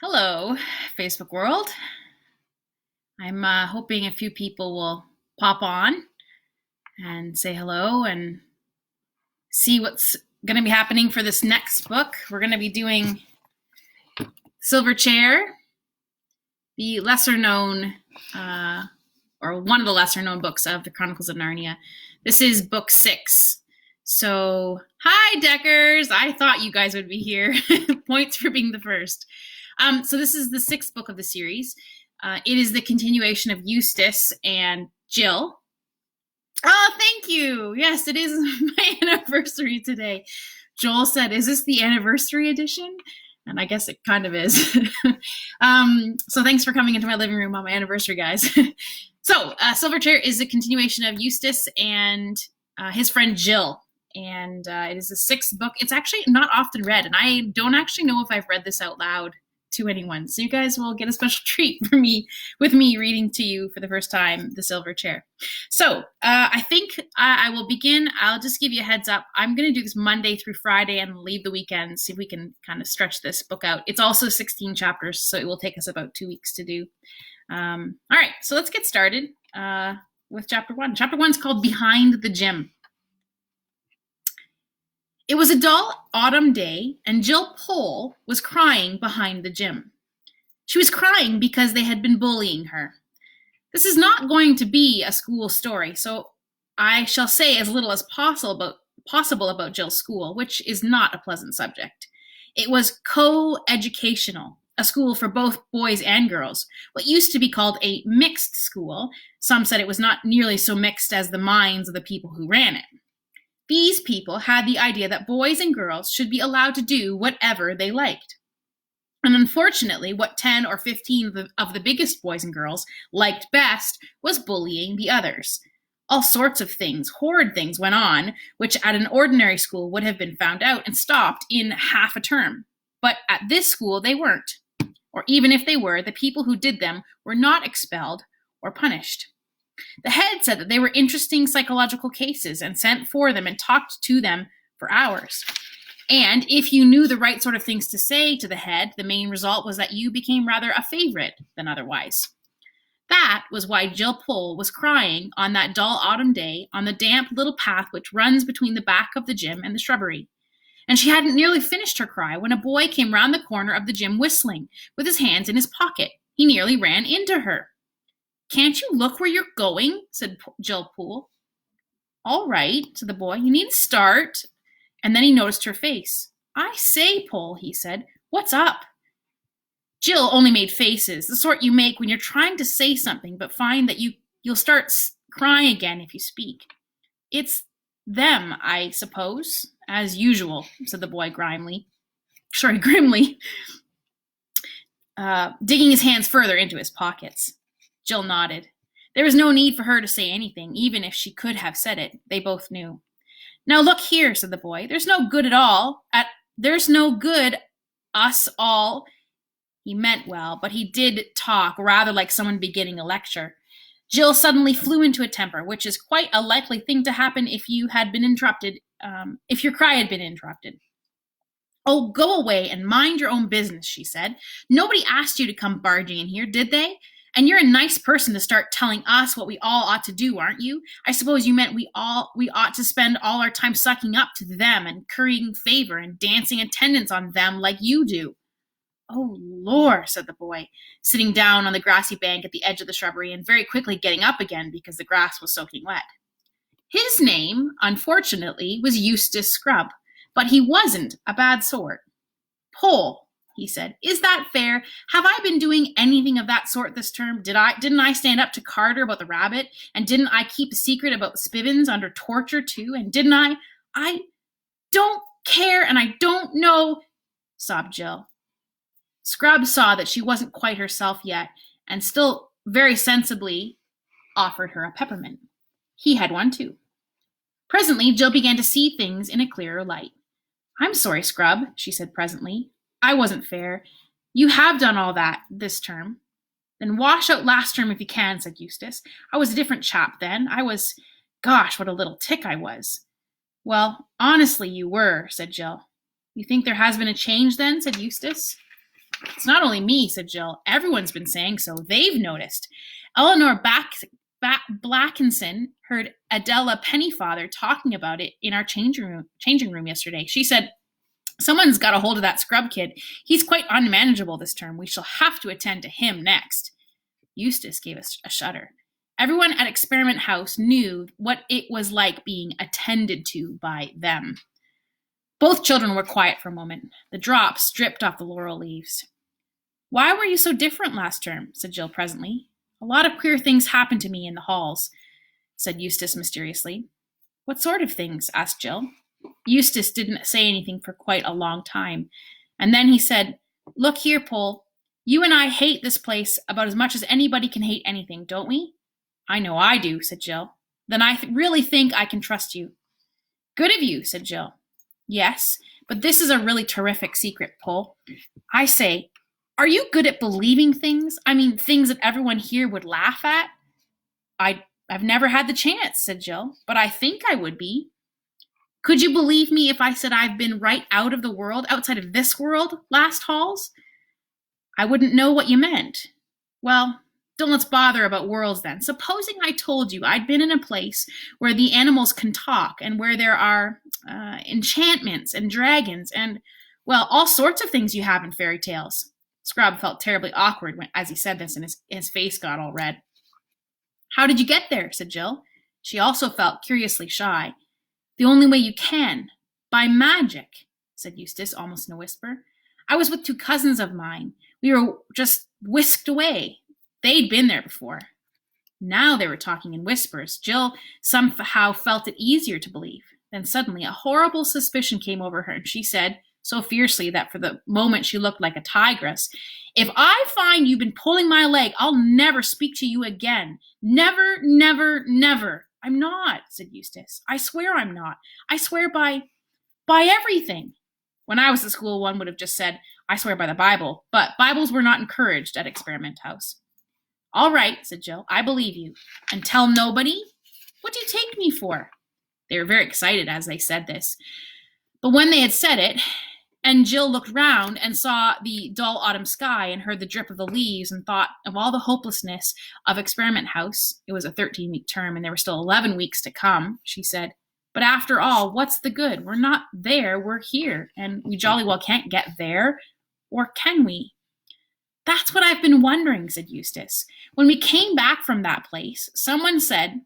Hello, Facebook world. I'm hoping a few people will pop on and say hello and see what's going to be happening for this next book. We're going to be doing Silver Chair, the lesser known, or one of the lesser known books of the Chronicles of Narnia. This is book 6. So, hi, Deckers. I thought you guys would be here. Points for being the first. So this is the 6th book of the series. It is the continuation of Eustace and Jill. Oh, thank you. Yes, it is my anniversary today. Joel said, is this the anniversary edition? And I guess it kind of is. So thanks for coming into my living room on my anniversary, guys. So Silverchair is a continuation of Eustace and his friend Jill. And it is the 6th book. It's actually not often read, and I don't actually know if I've read this out loud to anyone. So you guys will get a special treat for me, with me reading to you for the first time, The Silver Chair. So I think I will begin. I'll just give you a heads up. I'm going to do this Monday through Friday and leave the weekend, see if we can kind of stretch this book out. It's also 16 chapters, so it will take us about 2 weeks to do. All right, so let's get started with chapter 1. Chapter 1 is called Behind the Gym. It was a dull autumn day, and Jill Pole was crying behind the gym. She was crying because they had been bullying her. This is not going to be a school story, so I shall say as little as possible about Jill's school, which is not a pleasant subject. It was co-educational, a school for both boys and girls, what used to be called a mixed school. Some said it was not nearly so mixed as the minds of the people who ran it. These people had the idea that boys and girls should be allowed to do whatever they liked. And unfortunately, what 10 or 15 of the biggest boys and girls liked best was bullying the others. All sorts of things, horrid things, went on, which at an ordinary school would have been found out and stopped in half a term. But at this school, they weren't. Or even if they were, the people who did them were not expelled or punished. The head said that they were interesting psychological cases and sent for them and talked to them for hours. And if you knew the right sort of things to say to the head, the main result was that you became rather a favorite than otherwise. That was why Jill Pole was crying on that dull autumn day on the damp little path which runs between the back of the gym and the shrubbery. And she hadn't nearly finished her cry when a boy came round the corner of the gym whistling, with his hands in his pocket. He nearly ran into her. Can't you look where you're going? Said Jill Pole. All right, said the boy. You needn't start. And then he noticed her face. I say, Pole, he said. What's up? Jill only made faces, the sort you make when you're trying to say something but find that you'll start crying again if you speak. It's them, I suppose, as usual, said the boy grimly, digging his hands further into his pockets. Jill nodded. There was no need for her to say anything, even if she could have said it. They both knew. Now look here, said the boy. There's no good us all. He meant well, but he did talk rather like someone beginning a lecture. Jill suddenly flew into a temper, which is quite a likely thing to happen if your cry had been interrupted. Oh, go away and mind your own business, she said. Nobody asked you to come barging in here, did they? And you're a nice person to start telling us what we all ought to do, aren't you? I suppose you meant we ought to spend all our time sucking up to them and currying favor and dancing attendance on them like you do. Oh, Lord, said the boy, sitting down on the grassy bank at the edge of the shrubbery and very quickly getting up again because the grass was soaking wet. His name, unfortunately, was Eustace Scrubb, but he wasn't a bad sort. Pole, he said. Is that fair? Have I been doing anything of that sort this term? Didn't I stand up to Carter about the rabbit? And didn't I keep a secret about Spivens under torture too? And didn't I? I don't care and I don't know, sobbed Jill. Scrub saw that she wasn't quite herself yet and still very sensibly offered her a peppermint. He had one too. Presently, Jill began to see things in a clearer light. I'm sorry, Scrub, she said presently. I wasn't fair. You have done all that this term. Then wash out last term if you can, said Eustace. I was a different chap then. Gosh, what a little tick I was. Well, honestly, you were, said Jill. You think there has been a change then, said Eustace. It's not only me, said Jill. Everyone's been saying so. They've noticed. Eleanor Blackinson heard Adela Pennyfather talking about it in our changing room yesterday. She said, someone's got a hold of that scrub kid. He's quite unmanageable this term. We shall have to attend to him next. Eustace gave a shudder. Everyone at Experiment House knew what it was like being attended to by them. Both children were quiet for a moment. The drops dripped off the laurel leaves. Why were you so different last term? Said Jill presently. A lot of queer things happened to me in the halls, said Eustace mysteriously. What sort of things? Asked Jill. Eustace didn't say anything for quite a long time, and then he said, Look here, Pole. You and I hate this place about as much as anybody can hate anything, don't we? I know I do, said Jill. Then I really think I can trust you. Good of you, said Jill. Yes, but this is a really terrific secret, Pole. I say, are you good at believing things? I mean, things that everyone here would laugh at? I've never had the chance, said Jill, but I think I would be. Could you believe me if I said I've been right out of the world, outside of this world, last halls? I wouldn't know what you meant. Well, don't let's bother about worlds then. Supposing I told you I'd been in a place where the animals can talk and where there are enchantments and dragons and, well, all sorts of things you have in fairy tales. Scrub felt terribly awkward as he said this, and his face got all red. How did you get there? Said Jill. She also felt curiously shy. The only way you can. By magic, said Eustace, almost in a whisper. I was with 2 cousins of mine. We were just whisked away. They'd been there before. Now they were talking in whispers. Jill somehow felt it easier to believe. Then suddenly a horrible suspicion came over her, and she said, so fiercely that for the moment she looked like a tigress, if I find you've been pulling my leg, I'll never speak to you again. Never, never, never. I'm not, said Eustace. I swear I'm not. I swear by everything. When I was at school, one would have just said, I swear by the Bible, but Bibles were not encouraged at Experiment House. All right, said Jill, I believe you. And tell nobody? What do you take me for? They were very excited as they said this. But when they had said it, and Jill looked round and saw the dull autumn sky and heard the drip of the leaves and thought of all the hopelessness of Experiment House, it was a 13-week term and there were still 11 weeks to come, she said, but after all, what's the good? We're not there, we're here, and we jolly well can't get there, or can we? That's what I've been wondering, said Eustace. When we came back from that place, someone said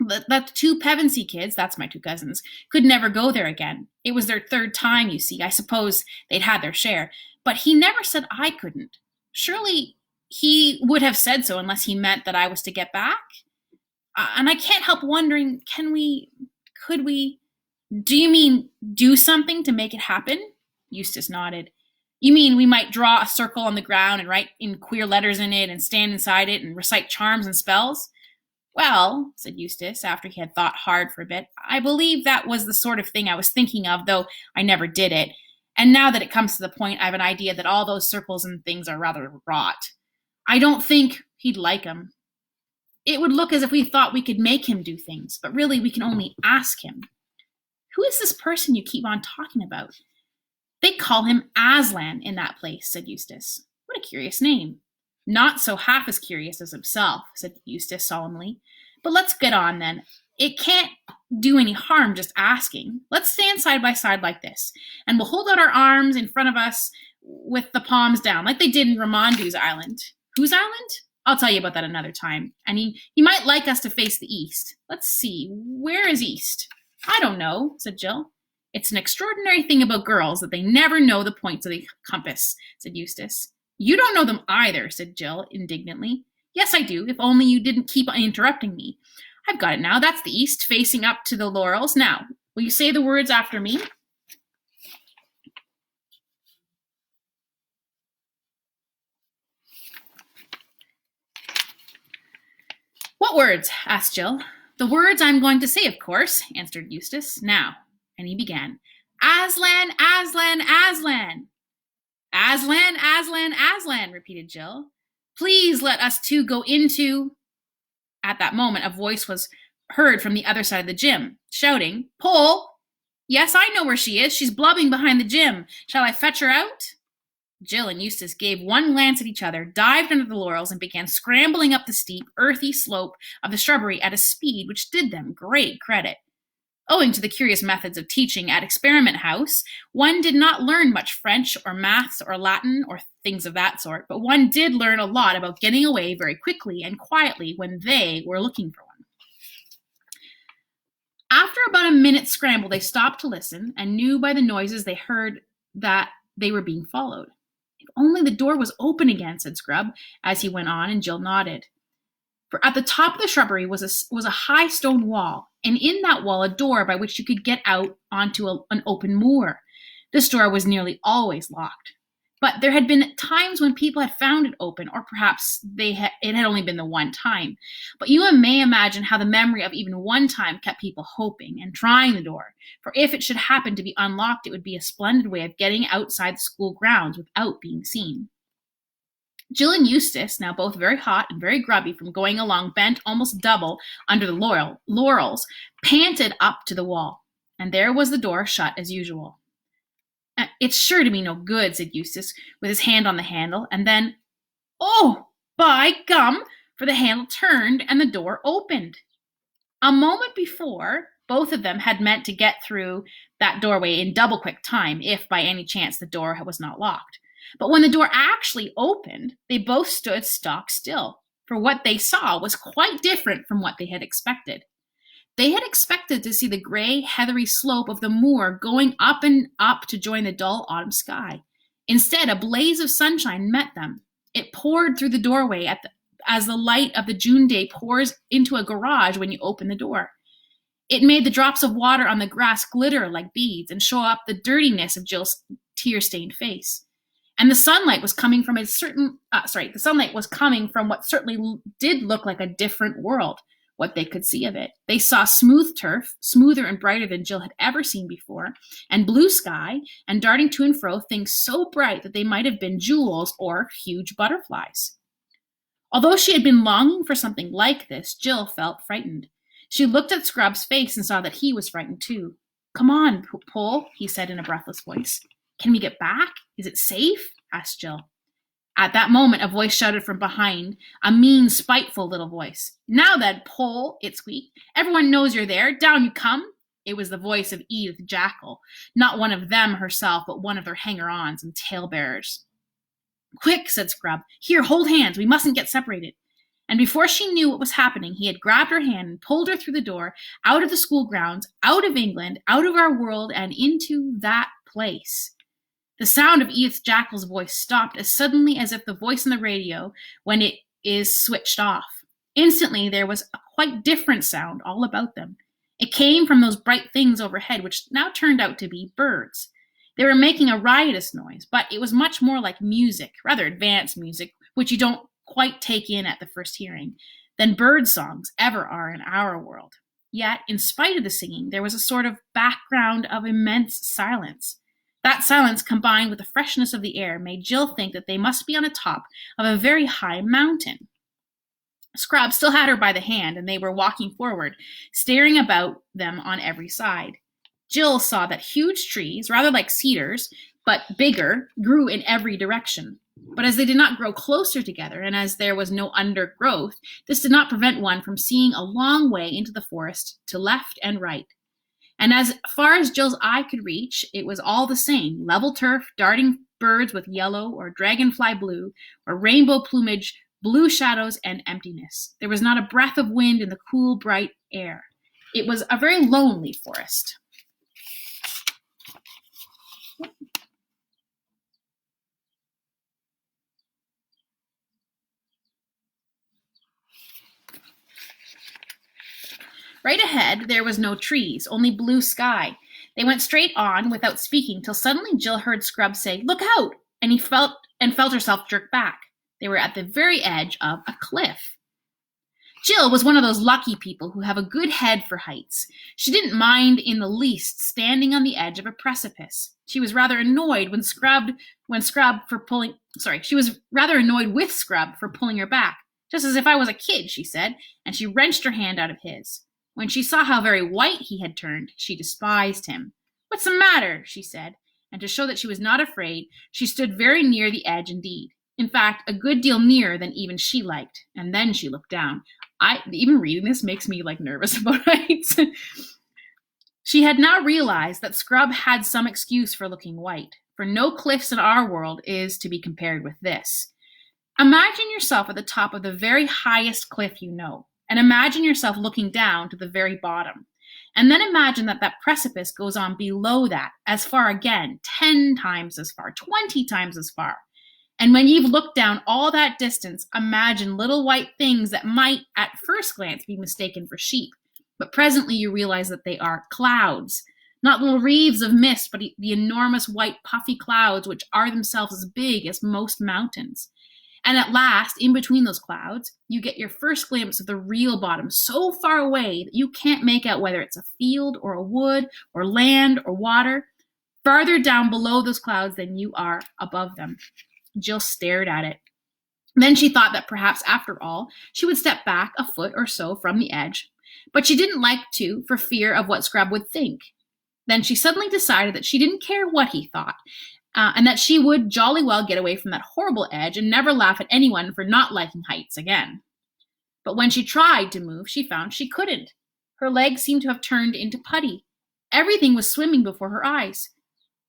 that the 2 Pevensey kids, that's my 2 cousins, could never go there again. It was their 3rd time, you see. I suppose they'd had their share. But he never said I couldn't. Surely he would have said so unless he meant that I was to get back? And I can't help wondering, could we, do you mean do something to make it happen? Eustace nodded. You mean we might draw a circle on the ground and write in queer letters in it and stand inside it and recite charms and spells? Well, said Eustace, after he had thought hard for a bit, I believe that was the sort of thing I was thinking of, though I never did it. And now that it comes to the point, I have an idea that all those circles and things are rather rot. I don't think he'd like 'em. It would look as if we thought we could make him do things, but really we can only ask him. Who is this person you keep on talking about? They call him Aslan in that place, said Eustace. What a curious name. Not so half as curious as himself, said Eustace solemnly. But let's get on then. It can't do any harm just asking. Let's stand side by side like this, and we'll hold out our arms in front of us with the palms down, like they did in Ramondu's island. Whose island? I'll tell you about that another time. And he might like us to face the east. Let's see, where is east? I don't know, said Jill. It's an extraordinary thing about girls that they never know the points of the compass, said Eustace. You don't know them either, said Jill indignantly. Yes, I do, if only you didn't keep on interrupting me. I've got it now. That's the east, facing up to the laurels. Now, will you say the words after me? What words? Asked Jill. The words I'm going to say, of course, answered Eustace. Now, and he began. Aslan, Aslan, Aslan. Aslan, Aslan, Aslan, repeated Jill. Please let us 2 go into... At that moment, a voice was heard from the other side of the gym, shouting, Pole! Yes, I know where she is. She's blubbing behind the gym. Shall I fetch her out? Jill and Eustace gave one glance at each other, dived under the laurels, and began scrambling up the steep, earthy slope of the shrubbery at a speed which did them great credit. Owing to the curious methods of teaching at Experiment House, one did not learn much French or maths or Latin or things of that sort, but one did learn a lot about getting away very quickly and quietly when they were looking for one. After about a minute's scramble, they stopped to listen and knew by the noises they heard that they were being followed. If only the door was open again, said Scrub, as he went on, and Jill nodded. For at the top of the shrubbery was a high stone wall, and in that wall a door by which you could get out onto an open moor. This door was nearly always locked. But there had been times when people had found it open, or perhaps it had only been the one time. But you may imagine how the memory of even one time kept people hoping and trying the door, for if it should happen to be unlocked, it would be a splendid way of getting outside the school grounds without being seen. Jill and Eustace, now both very hot and very grubby from going along bent almost double under the laurels, panted up to the wall, and there was the door shut as usual. It's sure to be no good, said Eustace, with his hand on the handle, and then, oh, by gum, for the handle turned and the door opened. A moment before, both of them had meant to get through that doorway in double quick time, if by any chance the door was not locked. But when the door actually opened, they both stood stock still, for what they saw was quite different from what they had expected. They had expected to see the gray, heathery slope of the moor going up and up to join the dull autumn sky. Instead, a blaze of sunshine met them. It poured through the doorway as the light of the June day pours into a garage when you open the door. It made the drops of water on the grass glitter like beads and show up the dirtiness of Jill's tear-stained face. And the sunlight was coming from what certainly did look like a different world. What they could see of it. They saw smooth turf, smoother and brighter than Jill had ever seen before, and blue sky, and darting to and fro things so bright that they might have been jewels or huge butterflies. Although she had been longing for something like this, Jill felt frightened. She looked at Scrub's face and saw that he was frightened too. Come on, Pole, he said in a breathless voice. Can we get back? Is it safe? Asked Jill. At that moment, a voice shouted from behind, a mean, spiteful little voice. Now then, Pole, it squeaked. Everyone knows you're there. Down you come. It was the voice of Edith Jackal, not one of them herself, but one of their hanger-ons and tale-bearers. Quick, said Scrub. Here, hold hands. We mustn't get separated. And before she knew what was happening, he had grabbed her hand and pulled her through the door, out of the school grounds, out of England, out of our world, and into that place. The sound of Edith Jackal's voice stopped as suddenly as if the voice on the radio when it is switched off. Instantly, there was a quite different sound all about them. It came from those bright things overhead, which now turned out to be birds. They were making a riotous noise, but it was much more like music, rather advanced music, which you don't quite take in at the first hearing, than bird songs ever are in our world. Yet, in spite of the singing, there was a sort of background of immense silence. That silence, combined with the freshness of the air, made Jill think that they must be on the top of a very high mountain. Scrub still had her by the hand, and they were walking forward, staring about them on every side. Jill saw that huge trees, rather like cedars, but bigger, grew in every direction. But as they did not grow closer together, and as there was no undergrowth, this did not prevent one from seeing a long way into the forest to left and right. And as far as Jill's eye could reach, it was all the same, level turf, darting birds with yellow or dragonfly blue, or rainbow plumage, blue shadows, and emptiness. There was not a breath of wind in the cool, bright air. It was a very lonely forest. Right ahead, there was no trees, only blue sky. They went straight on without speaking till suddenly Jill heard Scrub say, "Look out!" and felt herself jerk back. They were at the very edge of a cliff. Jill was one of those lucky people who have a good head for heights. She didn't mind in the least standing on the edge of a precipice. She was rather annoyed with Scrub for pulling her back. Just as if I was a kid, she said, and she wrenched her hand out of his. When she saw how very white he had turned, she despised him. "What's the matter?" she said, and to show that she was not afraid, she stood very near the edge indeed. In fact, a good deal nearer than even she liked. And then she looked down. Even reading this makes me nervous about heights. She had now realized that Scrub had some excuse for looking white, for no cliffs in our world is to be compared with this. Imagine yourself at the top of the very highest cliff you know, and imagine yourself looking down to the very bottom. And then imagine that precipice goes on below that, as far again, 10 times as far, 20 times as far. And when you've looked down all that distance, imagine little white things that might, at first glance, be mistaken for sheep. But presently you realize that they are clouds, not little wreaths of mist, but the enormous white puffy clouds which are themselves as big as most mountains. And at last, in between those clouds, you get your first glimpse of the real bottom, so far away that you can't make out whether it's a field or a wood or land or water, farther down below those clouds than you are above them. Jill stared at it. Then she thought that perhaps, after all, she would step back a foot or so from the edge, but she didn't like to for fear of what Scrub would think. Then she suddenly decided that she didn't care what he thought, and that she would jolly well get away from that horrible edge and never laugh at anyone for not liking heights again. But when she tried to move, she found she couldn't. Her legs seemed to have turned into putty. Everything was swimming before her eyes.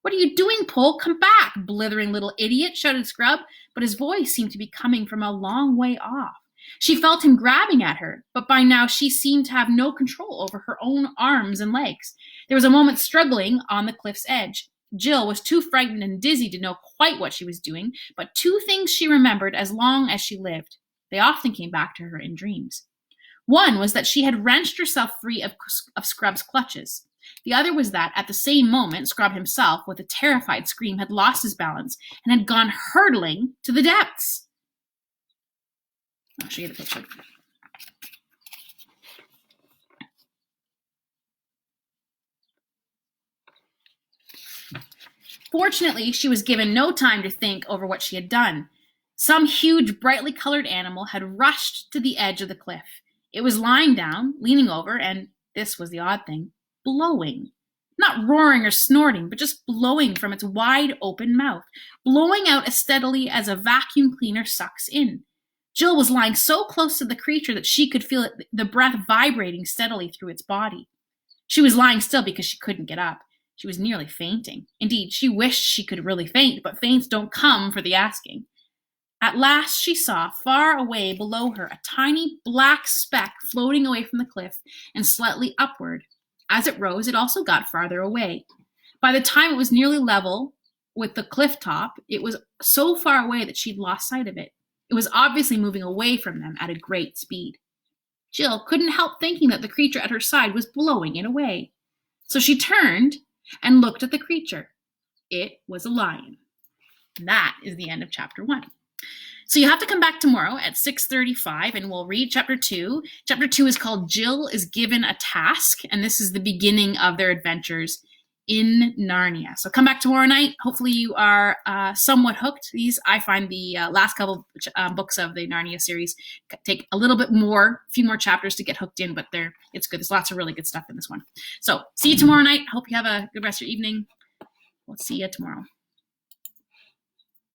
"What are you doing, Pole? Come back, blithering little idiot," shouted Scrub, but his voice seemed to be coming from a long way off. She felt him grabbing at her, but by now she seemed to have no control over her own arms and legs. There was a moment's struggling on the cliff's edge. Jill was too frightened and dizzy to know quite what she was doing, but two things she remembered as long as she lived. They often came back to her in dreams. One was that she had wrenched herself free of Scrub's clutches. The other was that, at the same moment, Scrub himself, with a terrified scream, had lost his balance and had gone hurtling to the depths. I'll show you the picture. Fortunately, she was given no time to think over what she had done. Some huge, brightly colored animal had rushed to the edge of the cliff. It was lying down, leaning over, and, this was the odd thing, blowing. Not roaring or snorting, but just blowing from its wide open mouth, blowing out as steadily as a vacuum cleaner sucks in. Jill was lying so close to the creature that she could feel the breath vibrating steadily through its body. She was lying still because she couldn't get up. She was nearly fainting. Indeed, she wished she could really faint, but faints don't come for the asking. At last she saw, far away below her, a tiny black speck floating away from the cliff and slightly upward. As it rose, it also got farther away. By the time it was nearly level with the cliff top, it was so far away that she'd lost sight of it. It was obviously moving away from them at a great speed. Jill couldn't help thinking that the creature at her side was blowing it away. So she turned and looked at the creature. It was a lion. And that is the end of chapter 1. So you have to come back tomorrow at 6:35 and we'll read chapter 2. Chapter 2 is called Jill is Given a Task, and this is the beginning of their adventures in Narnia. So come back tomorrow night. Hopefully you are somewhat hooked. I find the last couple books of the Narnia series take a little bit more, a few more chapters to get hooked in, but it's good. There's lots of really good stuff in this one. So see you tomorrow night. Hope you have a good rest of your evening. We'll see you tomorrow.